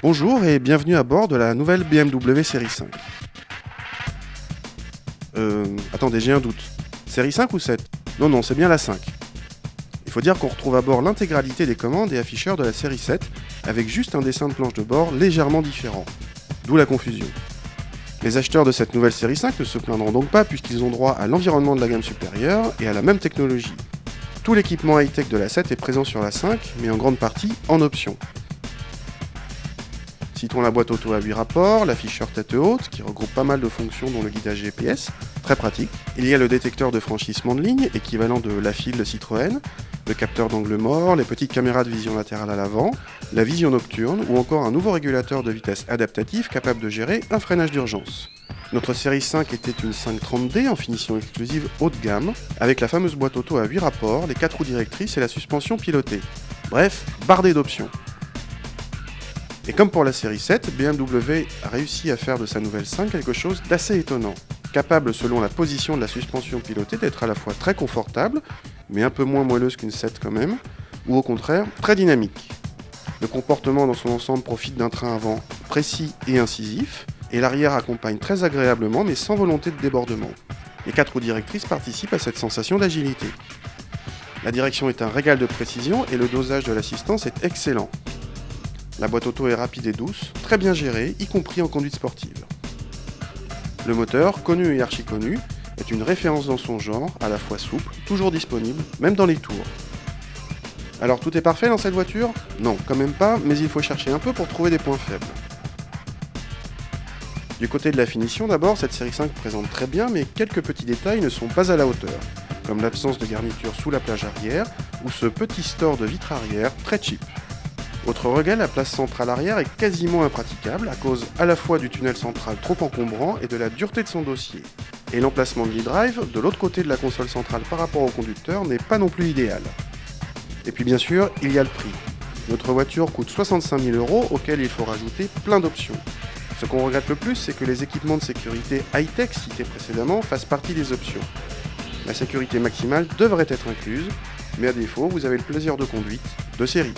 Bonjour et bienvenue à bord de la nouvelle BMW série 5. Attendez, j'ai un doute. Série 5 ou 7? Non, c'est bien la 5. Il faut dire qu'on retrouve à bord l'intégralité des commandes et afficheurs de la série 7, avec juste un dessin de planche de bord légèrement différent. D'où la confusion. Les acheteurs de cette nouvelle série 5 ne se plaindront donc pas puisqu'ils ont droit à l'environnement de la gamme supérieure et à la même technologie. Tout l'équipement high-tech de la 7 est présent sur la 5, mais en grande partie en option. Citons la boîte auto à 8 rapports, l'afficheur tête haute, qui regroupe pas mal de fonctions dont le guidage GPS, très pratique. Il y a le détecteur de franchissement de ligne, équivalent de l'AFIL de Citroën, le capteur d'angle mort, les petites caméras de vision latérale à l'avant, la vision nocturne, ou encore un nouveau régulateur de vitesse adaptatif capable de gérer un freinage d'urgence. Notre série 5 était une 530D en finition exclusive haut de gamme, avec la fameuse boîte auto à 8 rapports, les 4 roues directrices et la suspension pilotée. Bref, bardée d'options. Et comme pour la série 7, BMW a réussi à faire de sa nouvelle 5 quelque chose d'assez étonnant. Capable, selon la position de la suspension pilotée, d'être à la fois très confortable, mais un peu moins moelleuse qu'une 7 quand même, ou au contraire, très dynamique. Le comportement dans son ensemble profite d'un train avant précis et incisif, et l'arrière accompagne très agréablement mais sans volonté de débordement. Les 4 roues directrices participent à cette sensation d'agilité. La direction est un régal de précision et le dosage de l'assistance est excellent. La boîte auto est rapide et douce, très bien gérée, y compris en conduite sportive. Le moteur, connu et archi connu, est une référence dans son genre, à la fois souple, toujours disponible, même dans les tours. Alors tout est parfait dans cette voiture? Non, quand même pas, mais il faut chercher un peu pour trouver des points faibles. Du côté de la finition d'abord, cette série 5 présente très bien, mais quelques petits détails ne sont pas à la hauteur, comme l'absence de garniture sous la plage arrière, ou ce petit store de vitre arrière très cheap. Autre regret, la place centrale arrière est quasiment impraticable à cause à la fois du tunnel central trop encombrant et de la dureté de son dossier. Et l'emplacement de l'e-drive, de l'autre côté de la console centrale par rapport au conducteur, n'est pas non plus idéal. Et puis bien sûr, il y a le prix. Notre voiture coûte 65 000 € auquel il faut rajouter plein d'options. Ce qu'on regrette le plus, c'est que les équipements de sécurité high-tech cités précédemment fassent partie des options. La sécurité maximale devrait être incluse, mais à défaut, vous avez le plaisir de conduite de série.